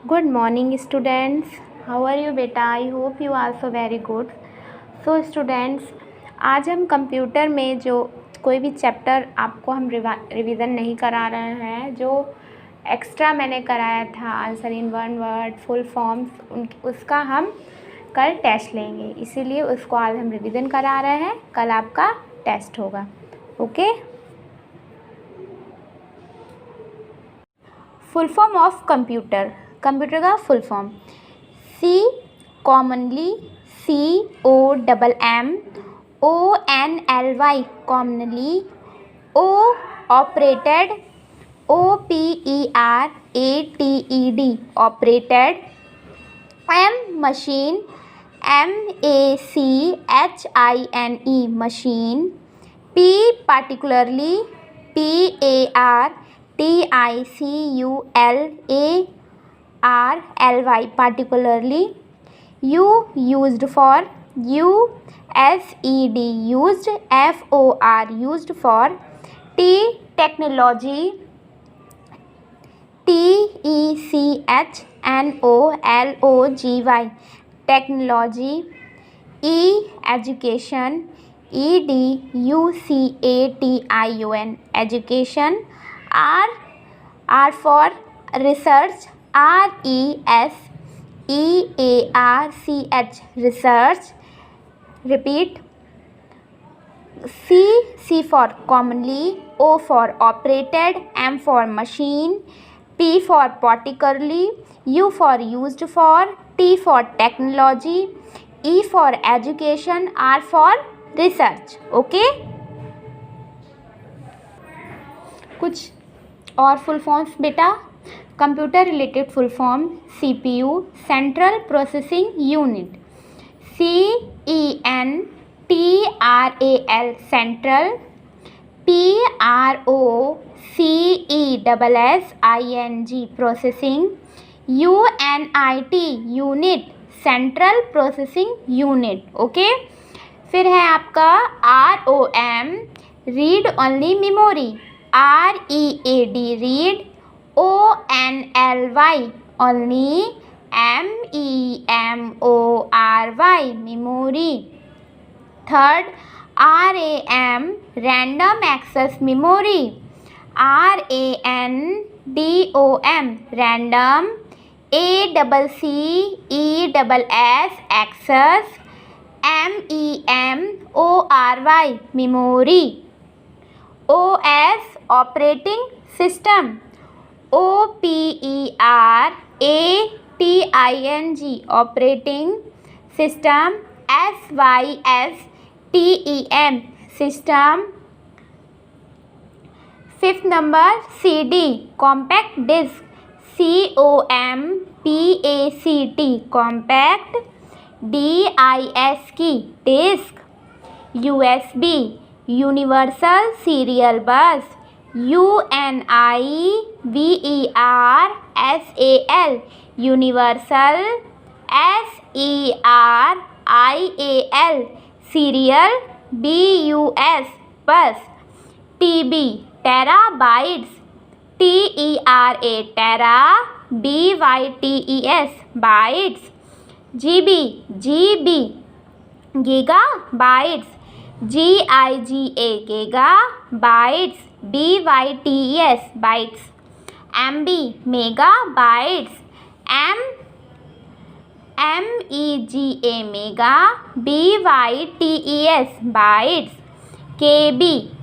Good morning students. How are you beta? I hope you also very good. So students, आज हम computer में जो कोई भी चैप्टर आपको हम रिवीजन नहीं करा रहे हैं, जो एक्स्ट्रा मैंने कराया था answer in one word, full forms, उसका हम कल टेस्ट लेंगे, इसीलिए उसको आज हम रिवीजन करा रहे हैं। कल आपका टेस्ट होगा। Okay. Full form of computer, computer का full form C commonly COMMONLY commonly, O operated OPERATED operated, M machine MACHINE machine, P particularly PARTICULARLY particularly, U used for USED used, FOR used for, T technology TECHNOLOGY technology, E education EDUCATION education, R for research RESEARCH research. Repeat. C for commonly, O for operated, M for machine, P for particularly, U for used for, T for technology, E for education, R for research. Okay. कुछ और full forms बेटा। Computer related full form CPU central processing unit, CENTRAL central, PROCESSING processing, UNIT unit central processing unit. Okay. फिर है आपका ROM read only memory, READ read, ONLY only, MEMORY memory. Third RAM random access memory, RANDOM random, ACCESS access, MEMORY memory. OS operating system, OPERATING operating system, SYSTEM system. Fifth number CD compact disc, COMPACT compact, DISC disc. USB universal serial बस, UNIVERSAL universal, SERIAL serial, BUS बस। TB terabytes, TERA टेरा, BYTES bytes. GB giga bytes, GIGA giga bytes, BYTES bytes. MB mega bytes, MEGA mega, BYTES bytes. KB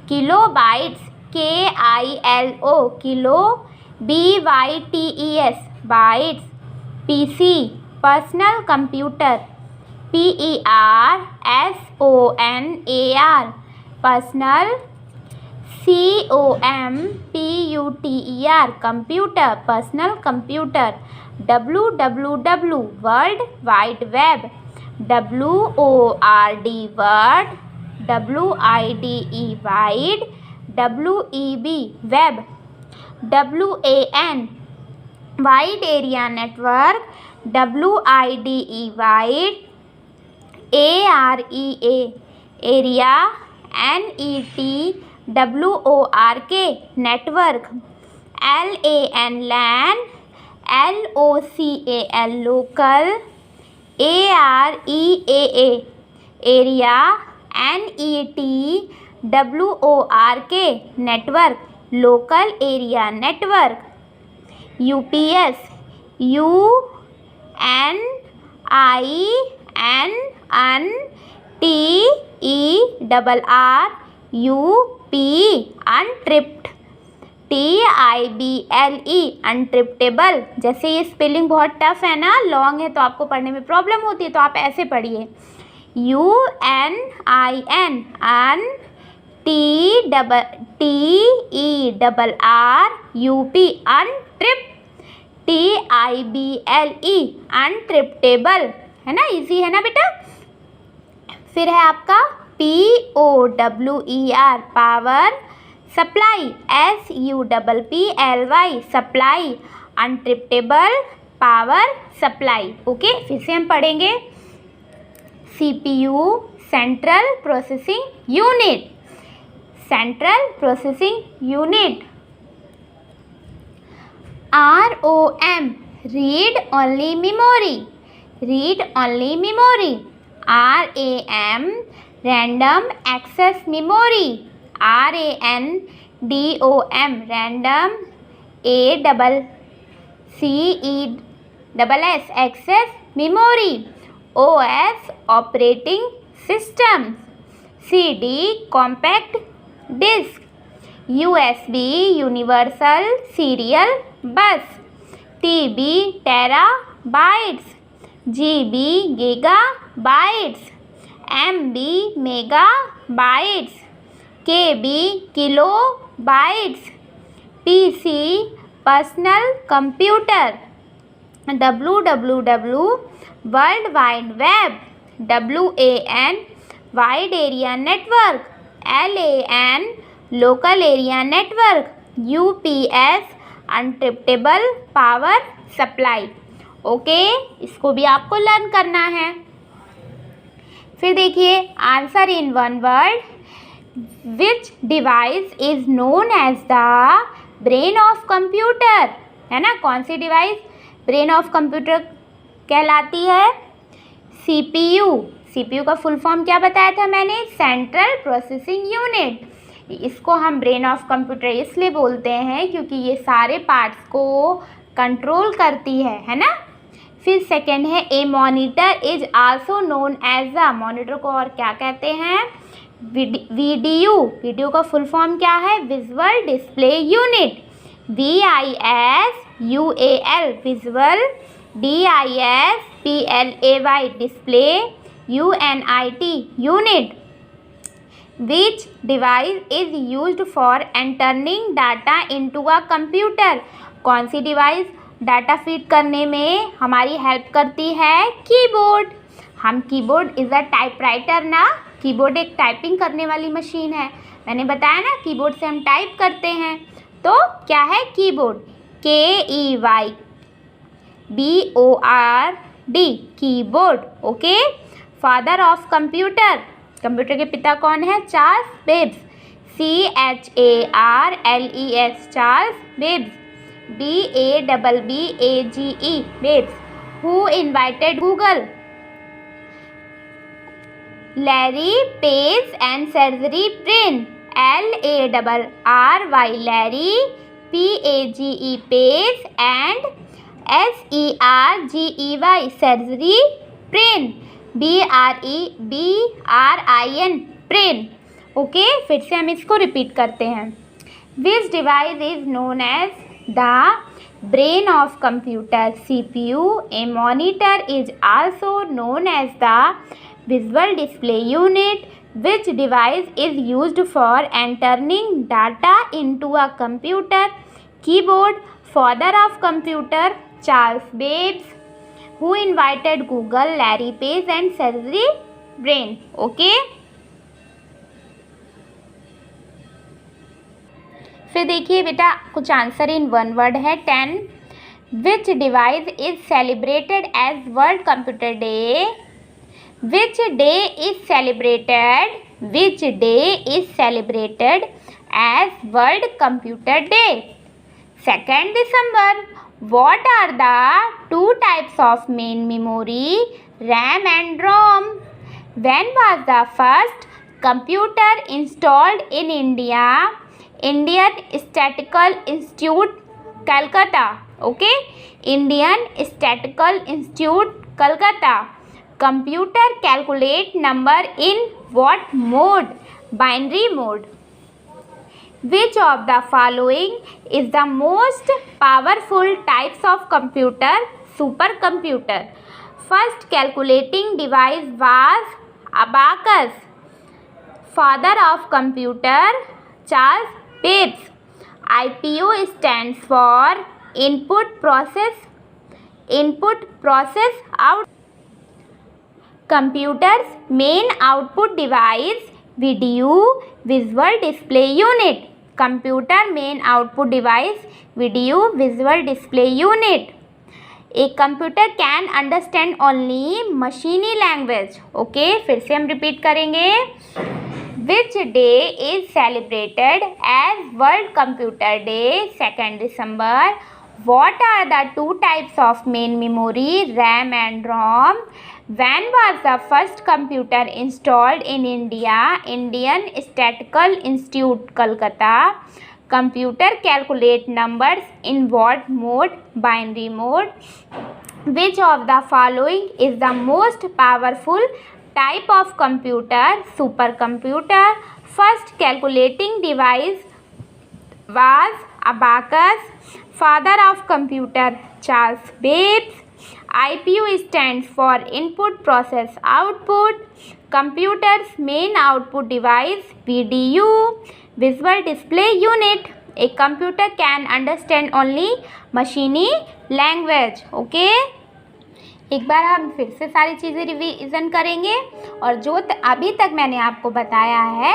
kilo bytes, KILO kilo, BYTES bytes. PC personal computer, PERSONAR personal, COMPUTER computer personal computer. WWW world wide web, WORD word, WIDE wide, WEB web. WAN wide area network, WIDE wide, AREA area, NET WORK network, LAN लैन, LOCAL local, AREAA area, NETWORK network, local area network, UPS UNINTERRUP untripped, TIBLE अनट्रिप्टेबल। जैसे ये spelling बहुत tough है ना, long है तो आपको पढ़ने में प्रॉब्लम होती है, तो आप ऐसे पढ़िए UNIN TERRUP अनट्रिप्ड, TIBLE अनट्रिप्टेबल, है ना, इजी है ना बेटा। फिर है आपका POWER power supply, SUPPLY supply uninterruptible power supply. Okay, फिर से हम पढ़ेंगे CPU central processing unit, central processing unit. ROM read only memory, read only memory. RAM random access memory, RANDOM random ACCESS access memory. OS operating system, CD compact disk, USB universal serial bus, TB terabytes, GB gigabytes, MB megabytes, KB kilobytes. PC personal computer, WWW world wide web, WAN wide area network, LAN local area network, UPS अनट्रिप्टेबल power supply. Okay, इसको भी आपको learn करना है। फिर देखिए answer in one word, which device is known as the brain of computer, है ना, कौन सी डिवाइस ब्रेन ऑफ कंप्यूटर कहलाती है? CPU का फुल फॉर्म क्या बताया था मैंने? Central processing unit. इसको हम ब्रेन ऑफ कंप्यूटर इसलिए बोलते हैं क्योंकि ये सारे पार्ट्स को कंट्रोल करती है ना। फिर सेकेंड है a monitor is also known as the, monitor को और क्या कहते हैं? वीडियो का फुल फॉर्म क्या है? Visual display unit, VISUAL visual, DISPLAY display, UNIT unit. Which device is used for entering data into a computer? कौन सी डिवाइस डाटा फीड करने में हमारी हेल्प करती है? कीबोर्ड। हम कीबोर्ड इज़ अ टाइपराइटर ना, कीबोर्ड एक टाइपिंग करने वाली मशीन है। मैंने बताया ना कीबोर्ड से हम टाइप करते हैं, तो क्या है keyboard? KEYBORD keyboard. Okay, father of computer, computer के पिता कौन है? Charles Babbage, CHARLES Charles Babbage, BABBAGE Babbage. Who invited Google? Larry Page and Sergey Brin, LARRY Larry, PAGE Page and SERGEY Sergey Brin, BRIN Brin. Okay, फिर से हम इसको repeat करते हैं। Which device is known as the brain of computer? CPU। A monitor is also known as the visual display unit. Which device is used for entering data into a computer? Keyboard. Father of computer Charles Babbage. Who invited Google? Larry Page and Sergey Brin. Okay, फिर देखिए बेटा कुछ answer in one word है 10। Which device is celebrated as world computer day? Which day is celebrated? Which day is celebrated as world computer day? 2 दिसंबर। What are the two types of main memory, RAM and ROM? When was the first computer installed in India? Indian Statistical Institute, Calcutta. Okay, Indian Statistical Institute, Calcutta. Computer calculate number in what mode? Binary mode. Which of the following is the most powerful types of computer? Supercomputer. First calculating device was abacus. Father of computer, Charles Babbage. IPU stands for input process out. Computer's main output device, video visual display unit. Computer main output device, video visual display unit. A computer can understand only machine language. Okay, फिर से हम repeat करेंगे. Which day is celebrated as World Computer Day? 2nd December. What are the two types of main memory, RAM and ROM? When was the first computer installed in India? Indian Statistical Institute, Calcutta. Computer calculate numbers in what mode? Binary mode. Which of the following is the most powerful type of computer? Supercomputer. First calculating device was abacus. Father of computer, Charles Babbage. IPU stands for input process output. Computer's main output device, VDU, visual display unit. A computer can understand only machine language. Okay, एक बार हम फिर से सारी चीज़ें revision करेंगे और जो अभी तक मैंने आपको बताया है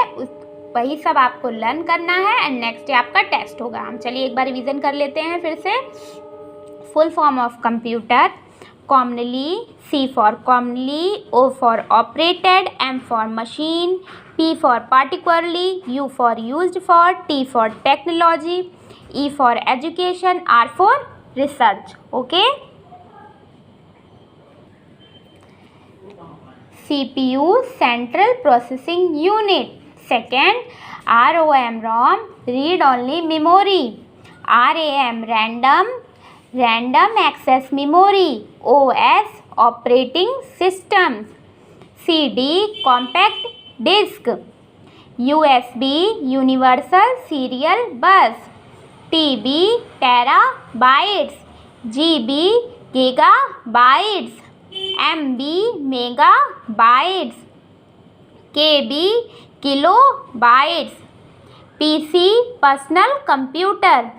वही सब आपको लर्न करना है एंड नेक्स्ट डे आपका टेस्ट होगा. हम चलिए एक बार रिवीजन कर लेते हैं फिर से. Full form of computer, commonly, C for commonly, O for operated, M for machine, P for particularly, U for used for, T for technology, E for education, R for research. Okay. CPU, Central Processing Unit. Second, ROM, read only memory. RAM, random access memory. OS, operating systems. CD, compact disk. USB, universal serial bus. TB, terabytes. GB, gigabytes. MB, megabytes. KB, kilobytes. PC, personal computer.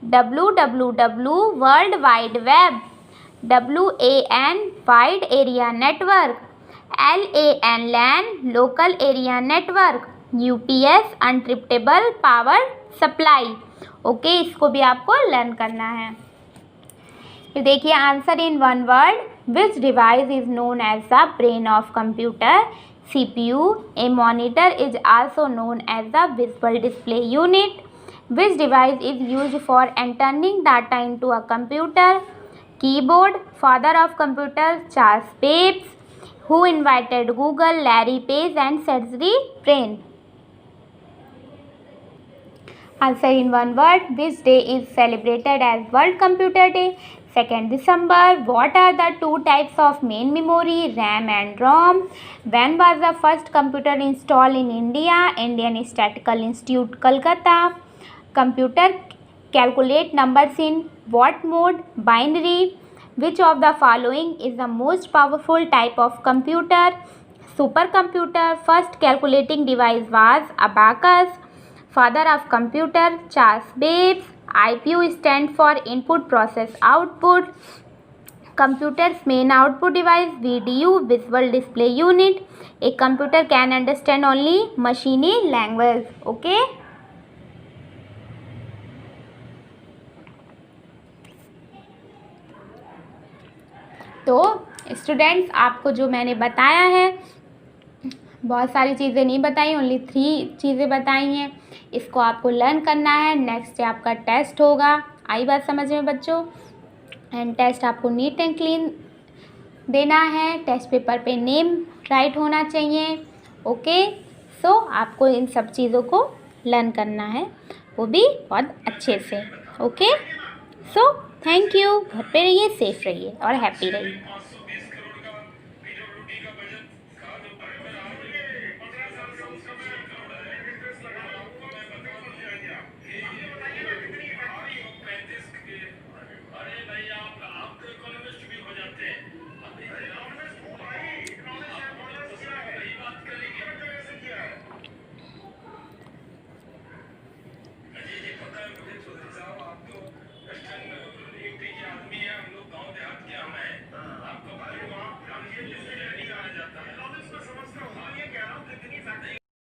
WWW, World Wide Web. WAN, Wide Area Network. LAN, Local Area Network. UPS, Uninterruptible Power Supply. Okay, इसको भी आपको learn करना है. फिर देखिए answer in one word. Which device is known as the brain of computer? CPU. A monitor is also known as the visual display unit. Which device is used for entering data into a computer? Keyboard. Father of computer, Charles Babbage. Who invented Google? Larry Page and Sergey Brin. Answer in one word. Which day is celebrated as World Computer Day? 2nd December. What are the two types of main memory, RAM and ROM? When was the first computer installed in India? Indian Statistical Institute, Calcutta. Computer calculate numbers in what mode? Binary. Which of the following is the most powerful type of computer? Supercomputer. First calculating device was abacus. Father of computer, Charles Babbage. IPU stands for input process output. Computer's main output device, VDU, visual display unit. A computer can understand only machine language. Okay. तो students, आपको जो मैंने बताया है, बहुत सारी चीज़ें नहीं बताई, ओनली 3 चीज़ें बताई हैं. इसको आपको लर्न करना है. नेक्स्ट डे आपका टेस्ट होगा. आई बात समझ में बच्चों? एंड टेस्ट आपको नीट एंड क्लीन देना है। टेस्ट पेपर पे नेम राइट होना चाहिए। ओके, सो आपको इन सब चीज़ों को लर्न करना है, वो भी बहुत अच्छे से। Okay, so thank you. घर पे रहिए, सेफ रहिए और हैप्पी रहिए।